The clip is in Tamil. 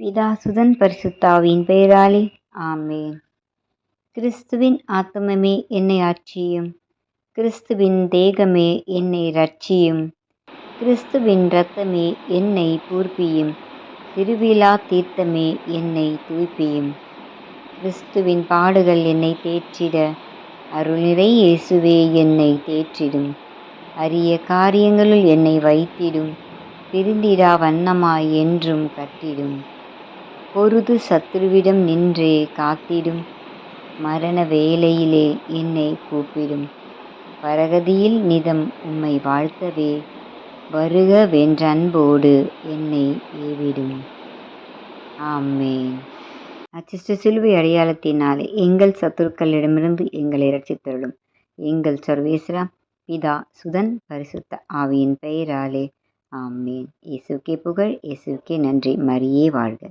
பிதா சுதன் பரிசுத்தாவியின் பெயராலே ஆமேன். கிறிஸ்துவின் ஆத்துமமே என்னை ஆட்சியும், கிறிஸ்துவின் தேகமே என்னை ரட்சியும், கிறிஸ்துவின் இரத்தமே என்னை பூர்ப்பியும், திருவிழா தீர்த்தமே என்னை தூய்ப்பியும். கிறிஸ்துவின் பாடுகள் என்னை தேற்றிட, அருள்நிறை இயேசுவே என்னை தேற்றிடும். அரிய காரியங்களுள் என்னை வைத்திடும், பிரிந்திடா வண்ணமாய் என்றும் கட்டிடும். பொருது சத்துருவிடம் நின்றே காத்திடும், மரண வேளையிலே என்னை கூப்பிடும். பரகதியில் நிதம் உம்மை வாழ்த்தவே, வருக வென்றன்போடு என்னை ஏவிடும். ஆமேன். அச்சிஷ்ட சிலுவை அடையாளத்தினாலே எங்கள் சத்துருக்களிடமிருந்து எங்களை இரட்சித்தருளும். எங்கள் சர்வேஸ்வரா, பிதா சுதன் பரிசுத்த ஆவியின் பெயராலே ஆமேன். இயேசுக்கே புகழ், இயேசுக்கே நன்றி. மரியே வாழ்க.